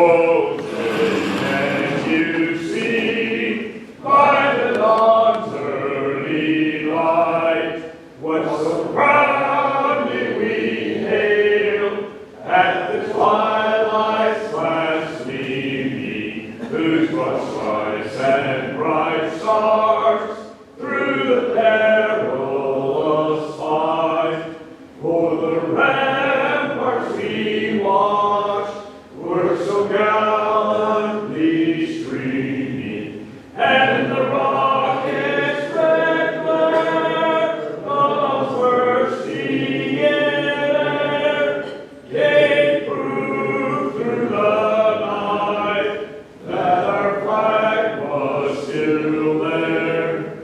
Oh, can you see by the dawn's early light what so proudly we hailed at the twilight's last gleaming, whose broad stripes and bright stars through the perilous fight for the ramparts we watched were so gallantly streaming, and the rockets' red glare of bursting air gave proof through the night that our flag was still there.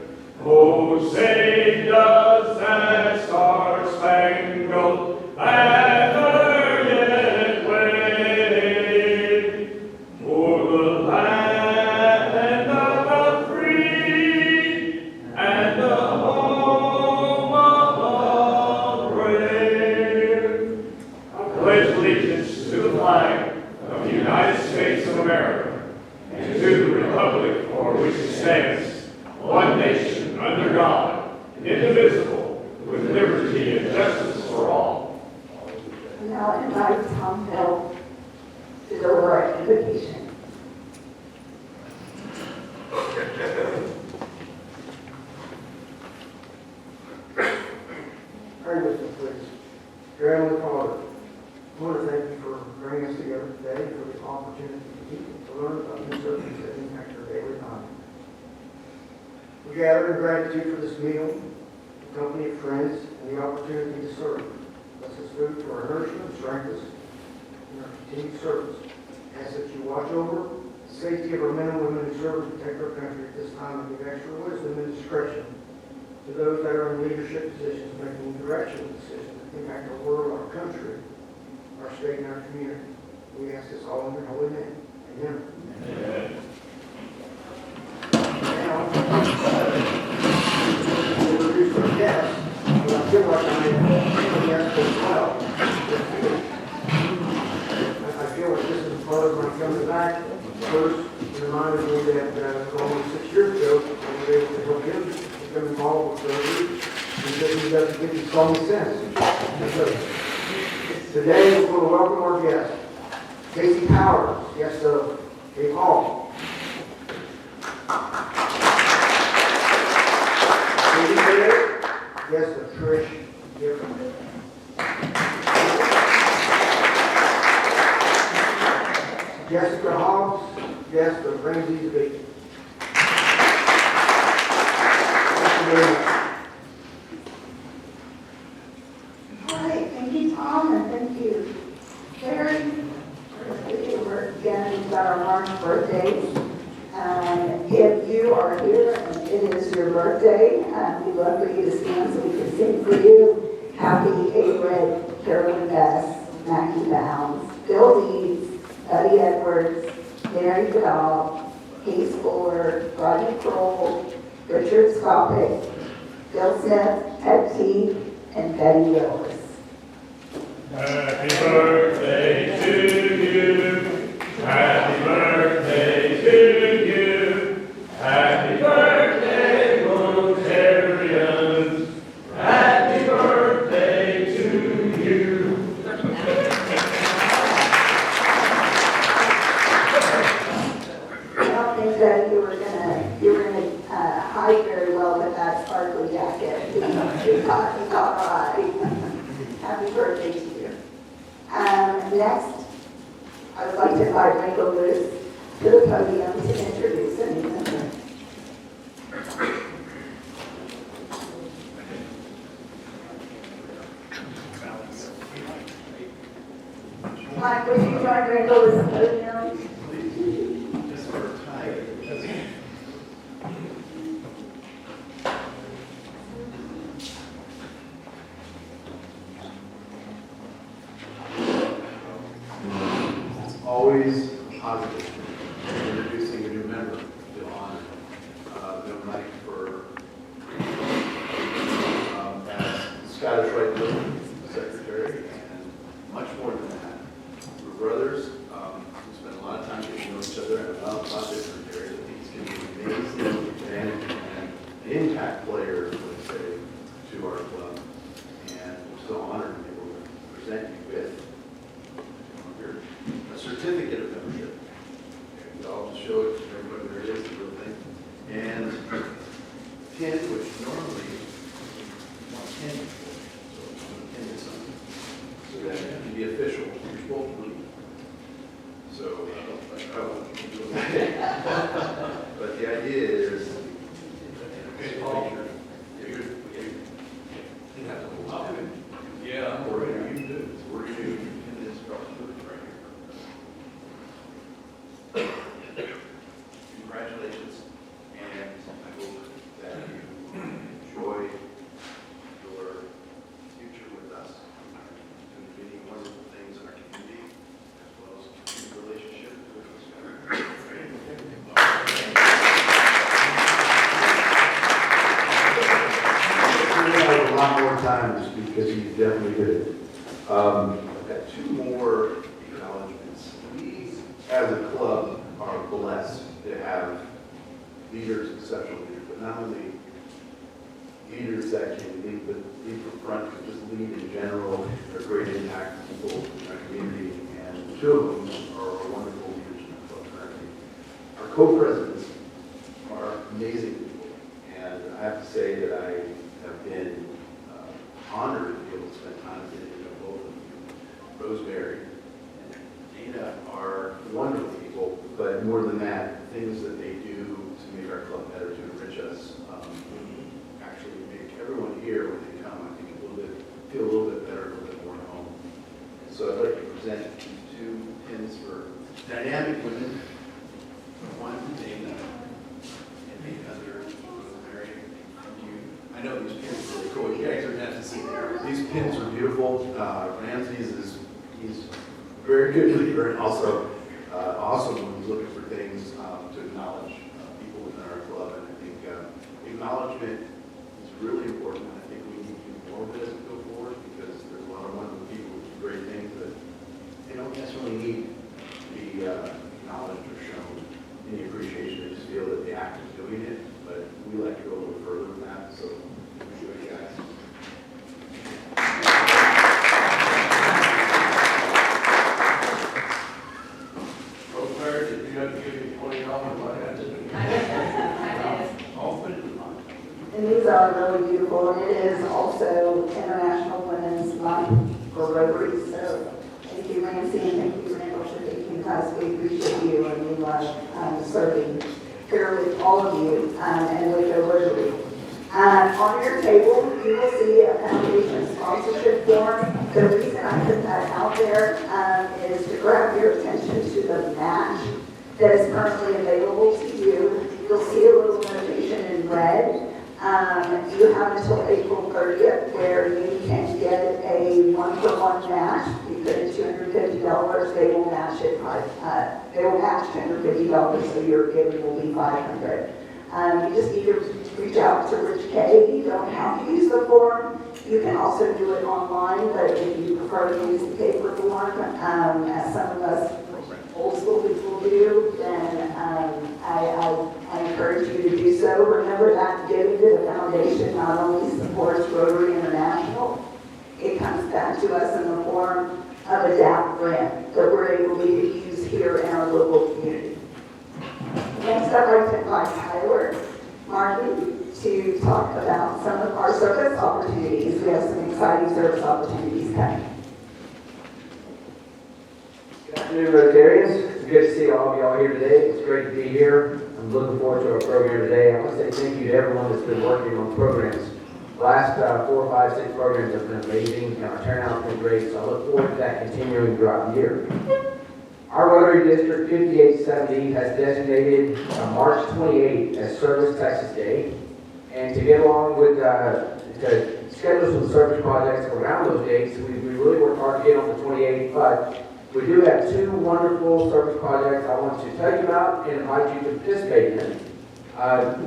Oh, saved us that star-spangled banner yet waved, for the land of the free and the home of the brave. I pledge allegiance to the flag of the United States of America and to the republic for which it stands, one nation, under God, indivisible, with liberty and justice for all. Now I invite Tom Hill to deliver our invocation. Pray with me, please. Dear Heavenly Father, I want to thank you for bringing us together today, for the opportunity to learn about new subjects that impact our daily life. We gather in gratitude for this meal, the company of friends, and the opportunity to serve. Bless this food for our nourishment, strengthen us in our continued service. Ask that you watch over the safety of our men and women who serve and protect our country at this time, and give extra wisdom and discretion to those that are in leadership positions, making direction decisions that impact our world, our country, our state, and our community. We ask this all in your holy name. Amen. Amen. Now, to introduce our guests, but I feel like I need a guest as well. I feel like this is part of my coming back. First, it reminded me that almost 6 years ago, I was able to help him become involved with surgery. He doesn't get to call me since. So, today, we're going to welcome our guest, Casey Powers, guest of Cape Hall. Guest of Trish Gifford. Jessica Hobbs, guest of Ramsey's Beach. Thank you very much. All right, thank you, Tom, and thank you, Terry. We're again about our March birthdays. If you are here and it is your birthday, we'd love for you to stand so we can sing for you. Happy Red, Carolyn Bess, Mackie Bounds, Bill Deeds, Buddy Edwards, Mary Goodall, Hayes Fuller, Rodney Kroll, Richard Skopic, Bill Smith, Ted Teague, and Betty Willis. Happy birthday to you. Happy birthday to you. Happy birthday, Rotarians. Happy birthday to you. I don't think that you were gonna hide very well with that sparkly jacket. You caught our eye. Happy birthday to you. Next, I would like to invite Michael Lewis to the podium to introduce a new member. Mike, would you join Michael to the podium? Always positive introducing a new member to honor them like for as Scottish Rite Building Secretary, and much more than that. We're brothers who spent a lot present you with a certificate of membership. And I'll just show it to everybody where it is, the real thing. And pin, which normally one pin for. So I'm going to pin this on. So that it can be official. You're supposed to leave. So I won't do it. But the idea is, okay, Paul, you have to hold on to it. Yeah. Or whatever you do. So we're going to pin this across right here. Congratulations, and I hope that you enjoy your future with us, doing many wonderful things in our community, as well as your relationship with us. We have a lot more time to speak because you definitely did it. I've got two more acknowledgements. We, as a club, are blessed to have leaders, exceptional leaders, but not only leaders that can lead, but lead from front, but just lead in general, are great impact on people in our community, and two of them are wonderful leaders in the club currently. Our co-presidents are amazing people, and I have to say that I have been honored to be able to spend time with both of you. Rosemary and Dana are wonderful people, but more than that, things that they do to make our club better, to enrich us, actually make everyone here when they come, I think, feel a little bit better, a little bit more at home. And so I'd like to present these two pins for dynamic women. One, Dana, and the other, Rosemary. I know these pins are really cool. You guys are going to have to see them. These pins are beautiful. Ramsey's he's a very good leader and also awesome when he's looking for things to acknowledge people within our club. And I think acknowledgement is really important. I think we need to do more of it as we go forward because there's a lot of wonderful people who do great things that they don't necessarily need to be acknowledged or shown any appreciation. They just feel that the act is doing it, but we like to go a little further than that. So enjoy, guys. Rosemary, did you have to give me $20? I had to. And these are really beautiful, and it is also International Women's Month for Rotary, so thank you, Ramsey, and thank you, Randall, for taking us. We appreciate you, and we love serving here with all of you and with the Rotary. On your table, you will see a foundation sponsorship form. The reason I put that out there is to grab your attention to the match that is currently available to you. You'll see a little notation in red. You have until April 30th where you can get a one-for-one match. You put in $250, they will match it. They will match $250, so your giving will be $500. You just need to reach out to Rich K. You don't have to use the form. You can also do it online, but if you prefer to use the paper form, as some of us old school people do, then I encourage you to do so. Remember that giving to the foundation not only supports Rotary International, it comes back to us in the form of a DAP grant that we're able to use here in our local community. Next up, I'd like to invite Tyler Martin to talk about some of our service opportunities. We have some exciting service opportunities coming. Good afternoon, Rotarians. It's good to see all of y'all here today. It's great to be here. I'm looking forward to our program today. I want to say thank you to everyone that's been working on programs. The last 4, 5, 6 programs have been amazing, and our turnout's been great, so I look forward to that continuing throughout the year. Our Rotary District 5870 has designated March 28th as Service Texas Day, and to get along with to schedule some service projects around those dates, we really worked hard to get on the 28th, but we do have 2 wonderful service projects I want to tell you about and invite you to participate in.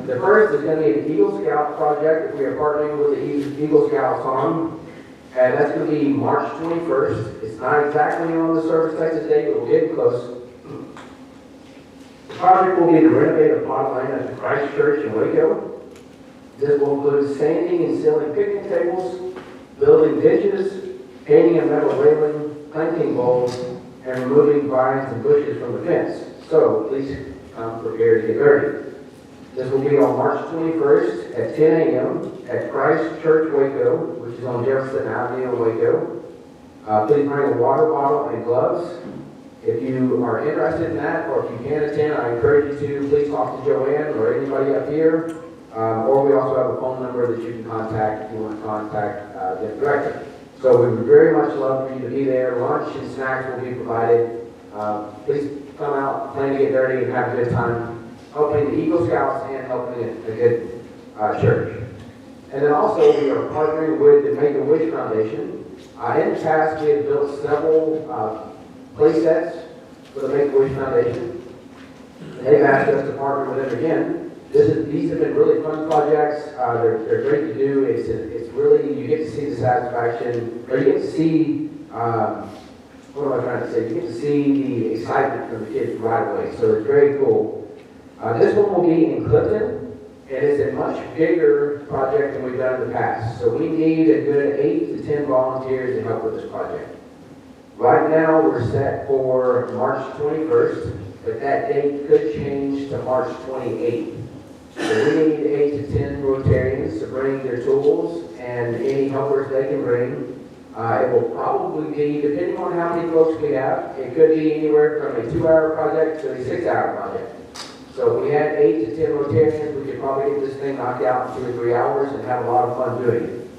The first is going to be an Eagle Scout project that we are partnering with the Eagle Scouts on. And that's going to be March 21st. It's not exactly on the Service Texas Day, but we're getting close. The project will be to renovate a plot of land at the Christ Church in Waco. This will include sanding and sealing picnic tables, building benches, painting a metal railing, planting bulbs, and removing vines and bushes from the fence. So please come prepared to get dirty. This will be on March 21st at 10 a.m. at Christ Church Waco, which is on Jefferson Avenue in Waco. Please bring a water bottle and gloves. If you are interested in that, or if you can attend, I encourage you to please talk to Joanne or anybody up here. Or we also have a phone number that you can contact if you want to contact them directly. So we would very much love for you to be there. Lunch and snacks will be provided. Please come out, plan to get dirty, and have a good time helping the Eagle Scouts and helping a good church. And then also we are partnering with the Make-A-Wish Foundation. In the past, we have built several play sets for the Make-A-Wish Foundation. And they've asked us to partner with them again. These have been really fun projects. They're great to do. It's really, you get to see the satisfaction, or you get to see, what am I trying to say? You get to see the excitement from the kids right away. So it's very cool. This one will be in Clifton, and it's a much bigger project than we've done in the past. So we need a good 8 to 10 volunteers to help with this project. Right now, we're set for March 21st, but that date could change to March 28th. So we need 8 to 10 Rotarians to bring their tools and any helpers they can bring. It will probably be, depending on how many folks we have, it could be anywhere from a 2-hour project to a 6-hour project. So if we had 8 to 10 Rotarians, we could probably get this thing knocked out in 2 or 3 hours and have a lot of fun doing it.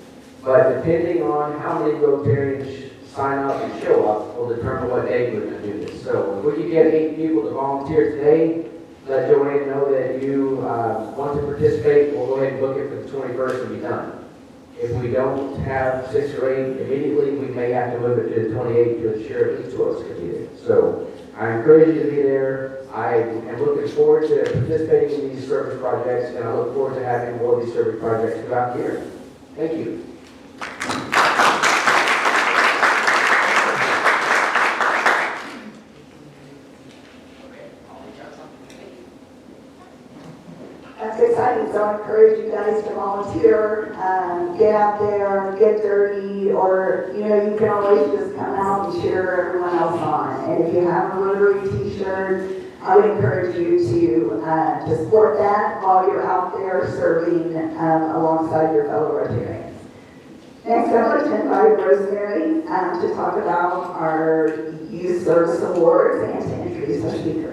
But depending on how many Rotarians sign up and show up will determine what day we're going to do this. So if we could get 8 people to volunteer today, let Joanne know that you want to participate. We'll go ahead and book it for the 21st and be done. If we don't have 6 or 8 immediately, we may have to move it to the 28th to ensure at least 2 of us can be there. So I encourage you to be there. I am looking forward to participating in these service projects, and I look forward to having more of these service projects throughout the year. Thank you. That's exciting, so I encourage you guys to volunteer, get out there, get dirty, or, you can always just come out and cheer everyone else on. And if you have a Rotary t-shirt, I would encourage you to support that while you're out there serving alongside your fellow Rotarians. Next, I'd like to invite Rosemary to talk about our Youth Service Awards and to introduce our speaker.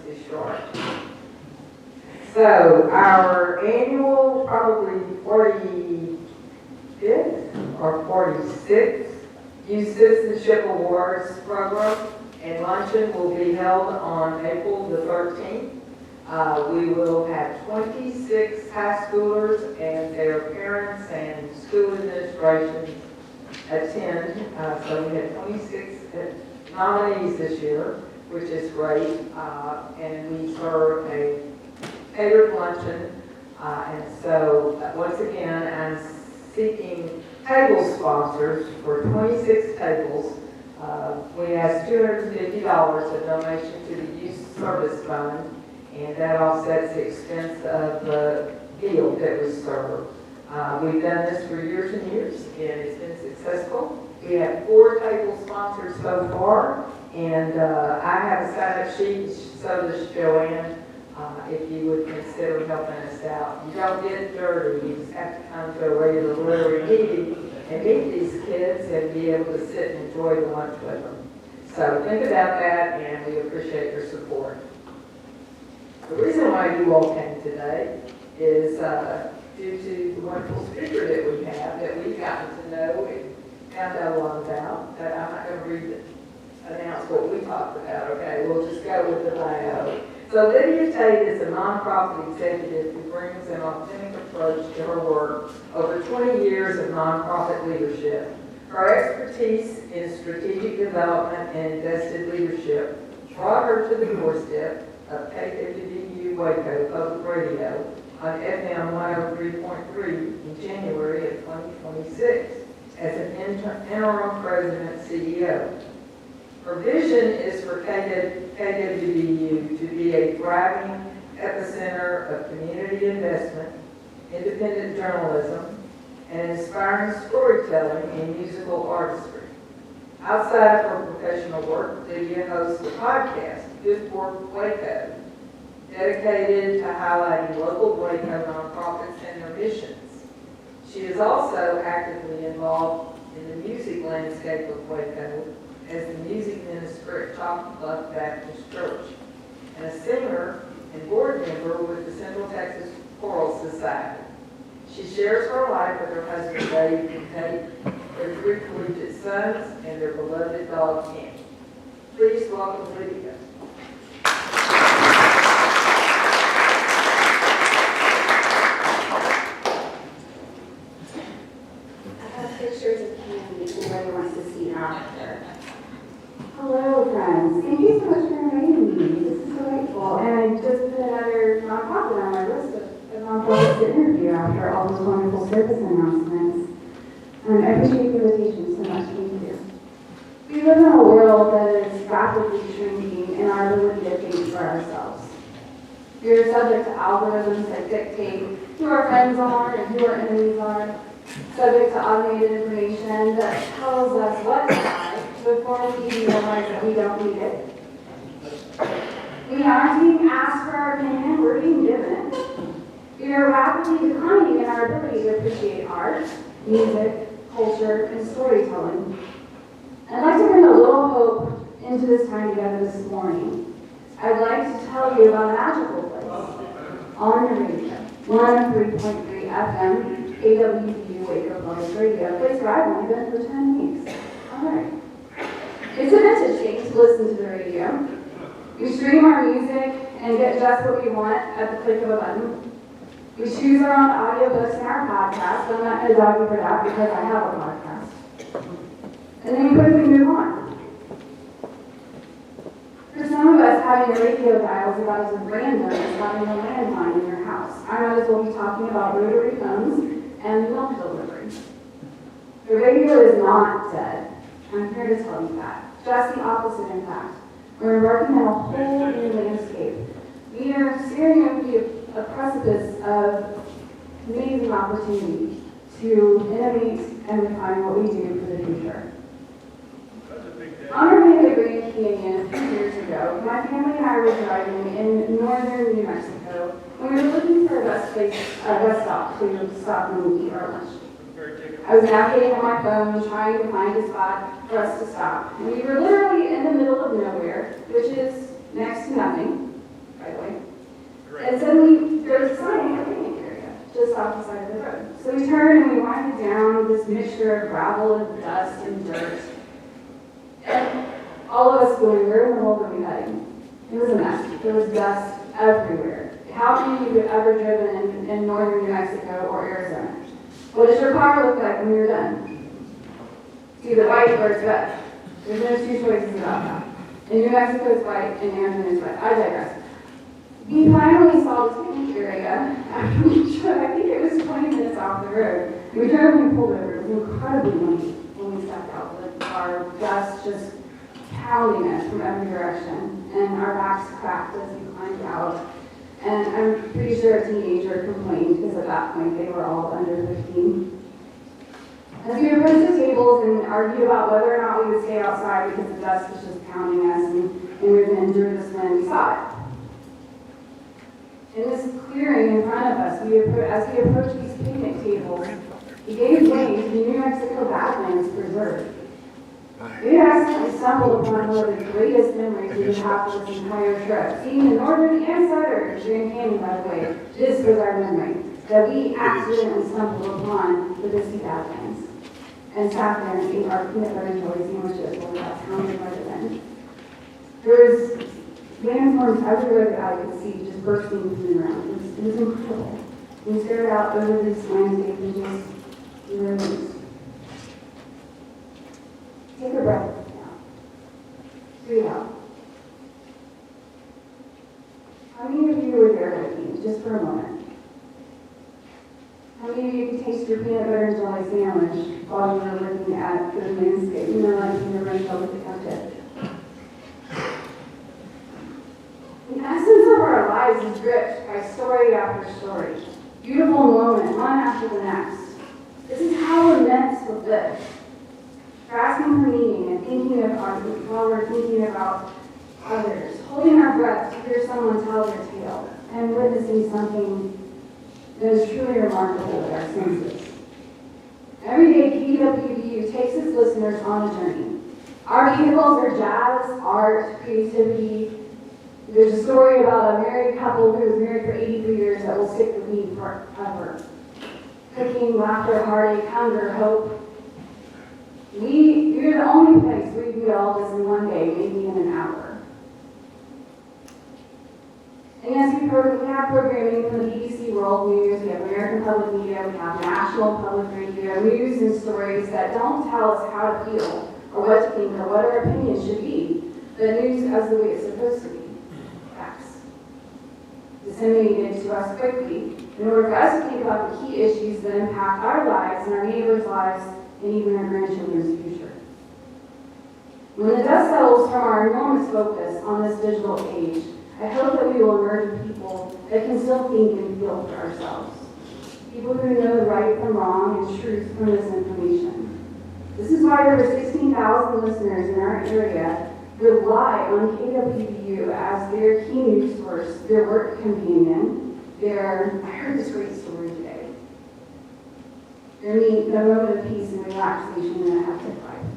Be short. So our annual, probably 45th or 46th Youth Citizenship Awards program and luncheon will be held on April the 13th. We will have 26 high schoolers and their parents and school administration attend. So we had 26 nominees this year, which is great, and we serve a catered luncheon, and so once again, I'm seeking table sponsors for 26 tables. We asked $250 of donation to the Youth Service Fund, and that offsets the expense of the meal that was served. We've done this for years and years, and it's been successful. We have 4 table sponsors so far. And I have a sign-up sheet, so does Joanne, if you would consider helping us out. You don't get dirty, you just have to come to a regular Rotary meeting and meet these kids and be able to sit and enjoy the lunch with them. So think about that, and we appreciate your support. The reason why you all came today is due to the wonderful speaker that we have, that we've gotten to know and found out a lot about, that I'm not going to read it. Announce what we talked about, okay? We'll just go with the bio. So Lydia Tate is a nonprofit executive who brings an authentic approach to her work over 20 years of nonprofit leadership. Her expertise in strategic development and invested leadership brought her to the doorstep of KWBU Waco Public Radio on FM 103.3 in January of 2026 as an interim president CEO. Her vision is for KWBU to be a thriving epicenter of community investment, independent journalism, and inspiring storytelling and musical artistry. Outside of her professional work, Lydia hosts a podcast, Good Work Waco, dedicated to highlighting local Waco nonprofits and their missions. She is also actively involved in the music landscape of Waco as the music minister at Chocolate Bluff Baptist Church, and a singer and board member with the Central Texas Choral Society. She shares her life with her husband Dave and Tate, their 3 collegiate sons, and their beloved dog Kenny. Please welcome Lydia. I have pictures of Candy if anybody wants to see after. Hello, friends. Thank you so much for inviting me. This is delightful. And I just put another nonprofit on my list of nonprofits to interview after all those wonderful service announcements. I appreciate the invitation so much. Thank you. We live in a world that is rapidly shrinking in our ability to think for ourselves. We are subject to algorithms that dictate who our friends are and who our enemies are, subject to automated information that tells us what to buy before we even realize that we don't need it. We aren't being asked for our opinion, we're being given it. We are rapidly declining in our ability to appreciate art, music, culture, and storytelling. I'd like to bring a little hope into this time together this morning. I'd like to tell you about a magical place on the radio, 103.3 FM, KWBU Waco Public Radio, a place where I've only been for 10 weeks. All right. It's a vintage thing to listen to the radio. We stream our music and get just what we want at the click of a button. We choose our own audiobooks and our podcasts. I'm not going to dog you for that because I have a podcast. And then we quickly move on. For some of us, having a radio dial is about as random as having a landline in your house. I might as well be talking about rotary phones and milk delivery. The radio is not dead. I'm here to tell you that. Just the opposite, in fact. We're embarking on a whole new landscape. We are staring over a precipice of amazing opportunity to innovate and refine what we do for the future. On our way to the Grand Canyon a few years ago, my family and I were driving in northern New Mexico, and we were looking for a bus stop to stop and eat our lunch. I was navigating on my phone, trying to find a spot for us to stop. And we were literally in the middle of nowhere, which is next to nothing, by the way. And suddenly, there was a sign in the picnic area, just off the side of the road. So we turned and we winded down this mixture of gravel and dust and dirt. And all of us going, where in the world are we heading? It was a mess. There was dust everywhere. How many of you have ever driven in northern New Mexico or Arizona? What does your car look like when you're done? It's either white or it's red. There's no two choices about that. In New Mexico it's white, in Arizona it's red. I digress. We finally saw this picnic area after we drove, I think it was 20 minutes off the road. We drove and pulled over. It was incredibly windy when we stepped out. Our dust just pounding us from every direction, and our backs cracked as we climbed out. And I'm pretty sure a teenager complained because at that point they were all under 15. As we approached the tables and argued about whether or not we would stay outside because the dust was just pounding us and we were going to endure this wind, we saw it. In this clearing in front of us, as we approached these picnic tables, we gave way to the New Mexico Badlands Preserve. We accidentally stumbled upon one of the greatest memories we have for this entire trip. Seeing the northern and southern Grand Canyon, by the way, this was our memory, that we accidentally stumbled upon the Bisbee Badlands and sat there and ate our peanut butter and jelly sandwiches while we got pounded by the wind. There was landstorms everywhere that I could see just bursting through the ground. It was incredible. We stared out over this landscape and just, we were amazed. Take a breath now. Breathe out. How many of you were there with me, just for a moment? How many of you could taste your peanut butter and jelly sandwich while you were looking at the landscape? You know, like you were running over the couch. The essence of our lives is dripped by story after story. Beautiful moment, one after the next. This is how we're meant to live. Grasping for meaning and thinking of our, while we're thinking about others, holding our breath to hear someone tell their tale, and witnessing something that is truly remarkable with our senses. Every day, KWBU takes its listeners on a journey. Our vehicles are jazz, art, creativity. There's a story about a married couple who was married for 83 years that will stick with me forever. Cooking, laughter, heartache, hunger, hope. We're the only place we can do all this in one day, maybe in an hour. And yes, we have programming from the BBC World News, we have American Public Media, we have National Public Radio, news and stories that don't tell us how to feel, or what to think, or what our opinion should be. The news as the way it's supposed to be. Facts. Disseminated to us quickly, in order for us to think about the key issues that impact our lives and our neighbors' lives, and even our grandchildren's future. When the dust settles from our enormous focus on this digital age, I hope that we will emerge with people that can still think and feel for ourselves. People who know the right from wrong and truth from misinformation. This is why over 16,000 listeners in our area rely on KWBU as their key news source, their work companion, I heard this great story today. The moment of peace and relaxation in a hectic life.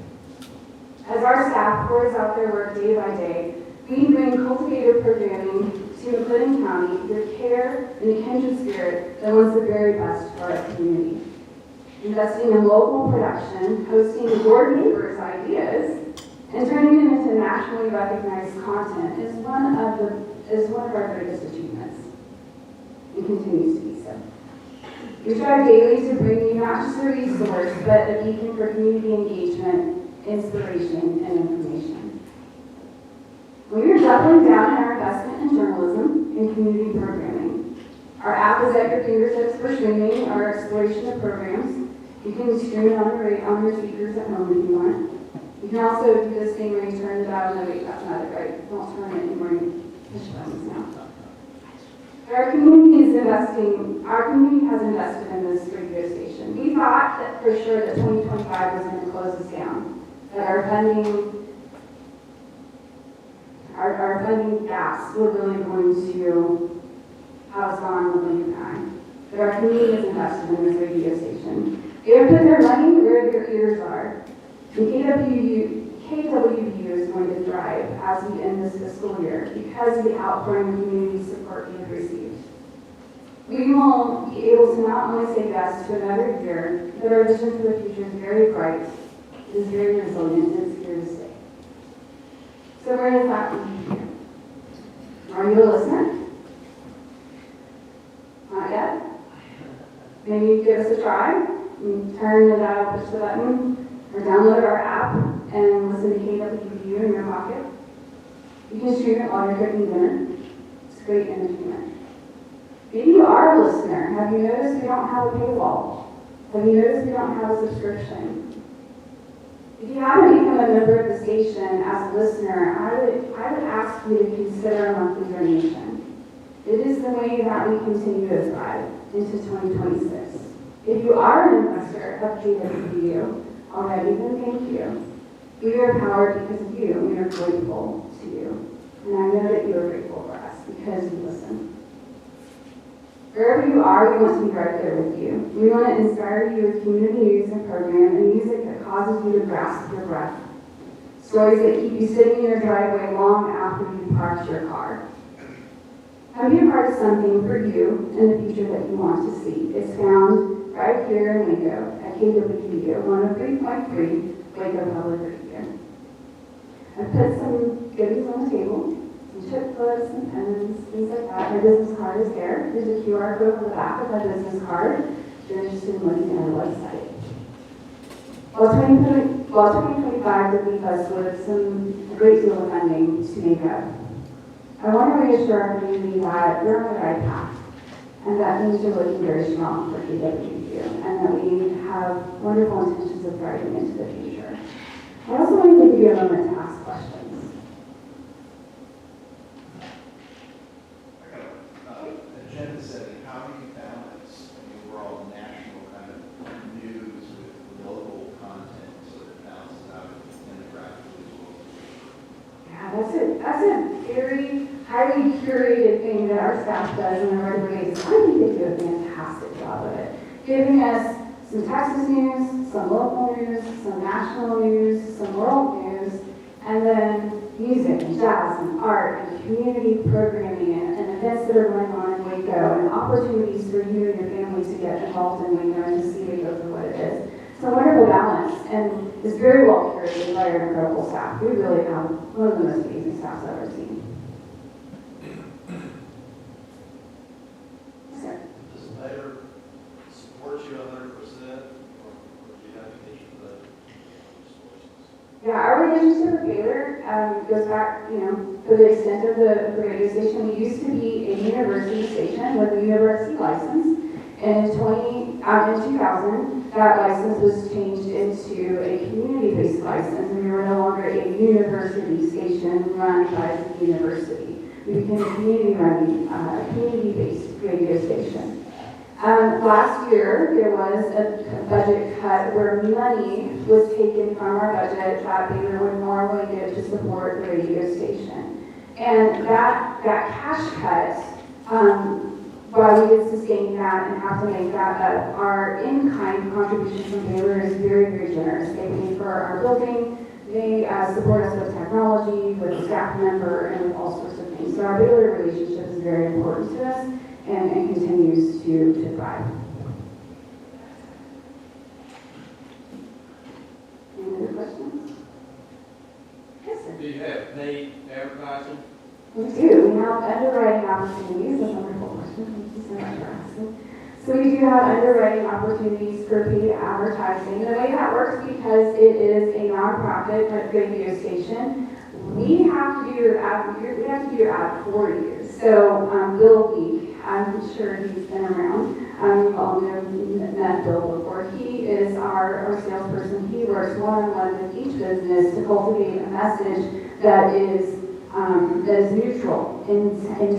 As our staff pours out their work day by day, we bring cultivated programming to Clinton County with care and a kindred spirit that wants the very best for our community. Investing in local production, hosting your neighbors' ideas, and turning them into nationally recognized content is one of our greatest achievements. It continues to be so. We strive daily to bring you not just a resource, but a beacon for community engagement, inspiration, and information. We are doubling down on our investment in journalism and community programming. Our app is at your fingertips for streaming our exploration of programs. You can stream it on your speakers at home if you want. You can also do this thing where you turn it out, no wait, that's not it, right? Don't turn it anymore, you push buttons now. Our community has invested in this radio station. We thought that for sure that 2025 was going to close us down, that our funding gaps were really going to have us gone in the blink of an eye. But our community has invested in this radio station. They have put their money where their ears are. And KWBU is going to thrive as we end this fiscal year because of the outpouring of community support we've received. We will be able to not only say yes to another year, but our vision for the future is very bright, it is very resilient, and it's here to stay. So where does that leave you? Are you a listener? Not yet? Maybe give us a try. Turn the dial, push the button, or download our app and listen to KWBU in your pocket. You can stream it while you're cooking dinner. It's great entertainment. Maybe you are a listener. Have you noticed we don't have a paywall? Have you noticed we don't have a subscription? If you haven't become a member of the station as a listener, I would ask you to consider a monthly donation. It is the way that we continue to thrive into 2026. If you are an investor of KWBU already, then thank you. We are empowered because of you, and we are grateful to you. And I know that you are grateful for us because you listen. Wherever you are, we want to be right there with you. We want to inspire you with community news and program and music that causes you to grasp your breath. Stories that keep you sitting in your driveway long after you've parked your car. Have you heard something for you in the future that you want to see? It's found right here in Waco at KWBU 103.3 Waco Public Radio. I've put some goodies on the table. Chipbooks and pens, things like that. My business card is there. There's a QR code on the back of my business card if you're interested in looking at our website. While 2025 would leave us with a great deal of funding to make up, I want to reassure our community that we're on the right path and that things are looking very strong for KWBU and that we have wonderful intentions of thriving into the future. I also want to give you a moment to ask questions. how do you balance the overall national kind of news with local content so that it balances out demographically as well? Yeah, that's a very highly curated thing that our staff does on a regular basis. I think they do a fantastic job of it, giving us some Texas news, some local news, some national news, some world news, and then music and jazz and art and community programming and events that are going on in Waco and opportunities for you and your family to get involved in Waco and to see Waco for what it is. It's a wonderful balance, and it's very well curated by our incredible staff. We really have one of the most amazing staffs I've ever seen. Yes, sir. Does the mayor support you 100%, or do you have any issue with that? Yeah, our relationship with Baylor goes back, for the extent of the radio station. We used to be a university station with a university license. In 2000, that license was changed into a community-based license, and we were no longer a university station run by the university. We became a community-based radio station. Last year, there was a budget cut where money was taken from our budget that Baylor would normally give to support the radio station. And that cash cut, while we did sustain that and have to make that up, our in-kind contribution from Baylor is very, very generous. They pay for our building, they support us with technology, with a staff member, and with all sorts of things. So our Baylor relationship is very important to us and continues to thrive. Any other questions? Yes, sir. Do you have paid advertising? We do. We have underwriting opportunities. That's a wonderful question. Thank you so much for asking. So we do have underwriting opportunities for paid advertising. The way that works, because it is a nonprofit radio station, we have to do your ad for you. So Bill Leak, I'm sure he's been around. You've all met Bill before. He is our salesperson. He works one-on-one with each business to cultivate a message that is neutral in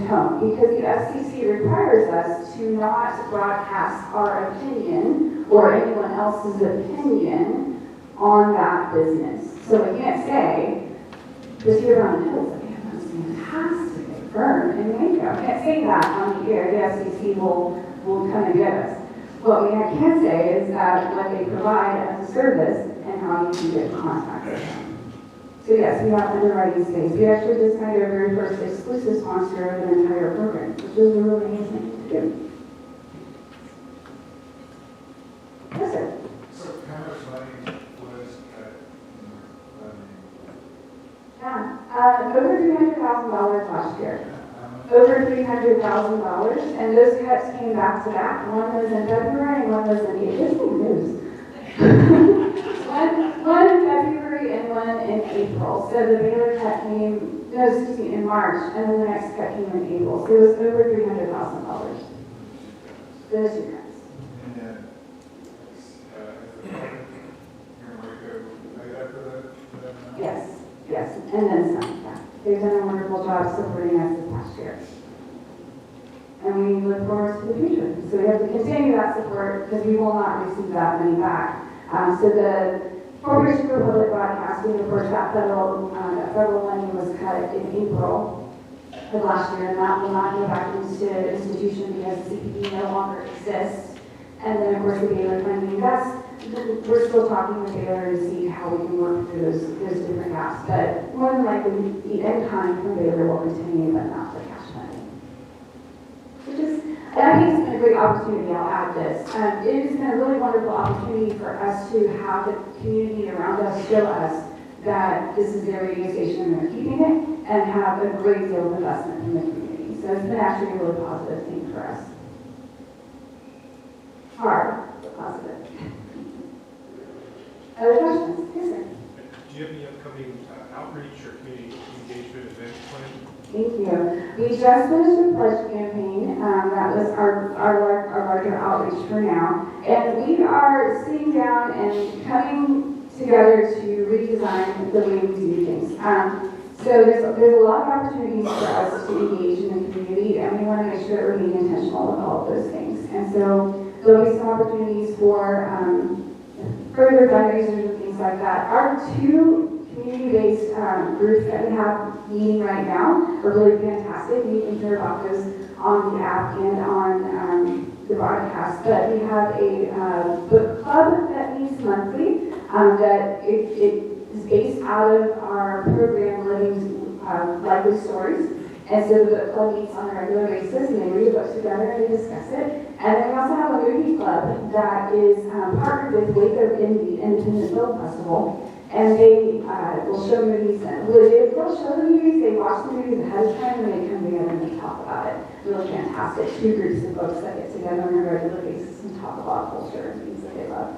tone, because the FCC requires us to not broadcast our opinion or anyone else's opinion on that business. So we can't say, because you're on the hills, we have this fantastic firm in Waco. I can't say that on the air. The FCC will come and get us. What we can say is that what they provide as a service and how you can get in contact with them. So yes, we have underwriting space. We actually just signed our very first exclusive sponsor of the entire program, which is a really nice thing to do. Yes, sir. So how much money was cut Yeah, over $300,000 last year. Over $300,000, and those cuts came back to back. One was in February and one was in April. one in February and one in April. So the Baylor cut came, in March, and then the next cut came in April. So it was over $300,000. Those two cuts. And then, made up for that amount? Yes, and then some, yeah. They've done a wonderful job supporting us this past year. And we look forward to the future. So we have to continue that support because we will not receive that money back. So the Corporation for Public Broadcasting, of course, that federal money was cut in April of last year, and that will not go back into institution because the CPD no longer exists. And then, of course, the Baylor funding, we're still talking with Baylor to see how we can work through those different gaps. But more than likely, the in-kind from Baylor will continue, but not the cash money. And I think it's been a great opportunity. I'll add this. It has been a really wonderful opportunity for us to have the community around us show us that this is their radio station and they're keeping it, and have a great deal of investment from the community. So it's been actually a really positive thing for us. Hard, but positive. Other questions? Yes, sir. Do you have any upcoming outreach or community engagement events planned? Thank you. We just finished the pledge campaign. That was our larger outreach for now. And we are sitting down and coming together to redesign the way we do things. So there's a lot of opportunities for us to engage in the community, and we want to make sure that we're being intentional with all of those things. And so there'll be some opportunities for further fundraisers and things like that. Our two community-based groups that we have meeting right now are really fantastic. You can hear about those on the app and on the broadcast. But we have a book club that meets monthly that it is based out of our program, Living Likely Stories. And so the book club meets on a regular basis, and they read the books together and they discuss it. And then we also have a movie club that is partnered with Waco Indie Independent Film Festival. And they will show movies, they'll show the movies, they watch the movies ahead of time, and they come together and they talk about it. Really fantastic. Two groups of folks that get together on a regular basis and talk about culture and things that they love.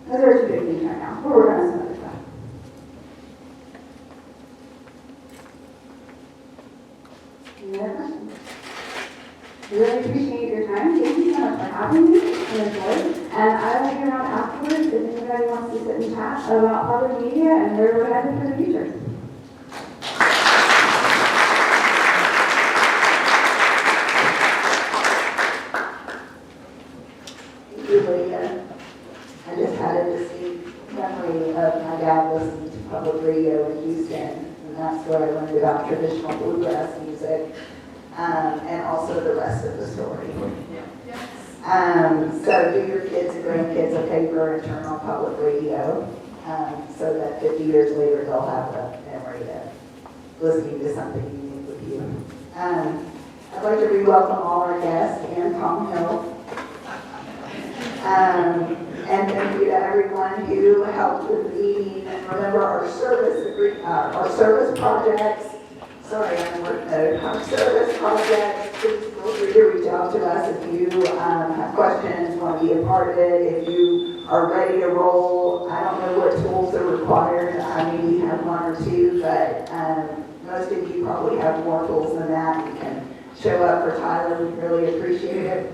Those are two big things right now. We're working on some other stuff. Any other questions? Really appreciate your time. Thank you so much for having me. It's been a joy. And I will be around afterwards if anybody wants to sit and chat about public media and where we're headed for the future. Thank you, Lydia. I just had a distinct memory of my dad listening to public radio in Houston, and that's where I learned about traditional bluegrass music, and also the rest of the story. So do your kids and grandkids a favor and turn on public radio, so that 50 years later they'll have a memory of listening to something unique with you. I'd like to re-welcome all our guests and Tom Hill. And thank you to everyone who helped with the meeting. And remember our service projects. Sorry, I'm in work mode. Our service projects, please feel free to reach out to us if you have questions, want to be a part of it, if you are ready to roll. I don't know what tools are required. I mean, we have one or two, but most of you probably have more tools than that. You can show up for Tyler. We really appreciate it.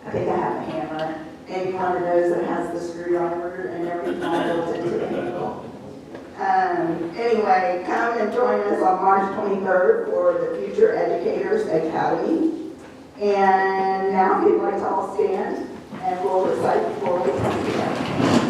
I think I have a hammer. Maybe one of those that has the screwdriver and everything all built into the handle. Anyway, come and join us on March 23rd for the Future Educators Academy. And now we'd like to all stand and we'll recite before we come together.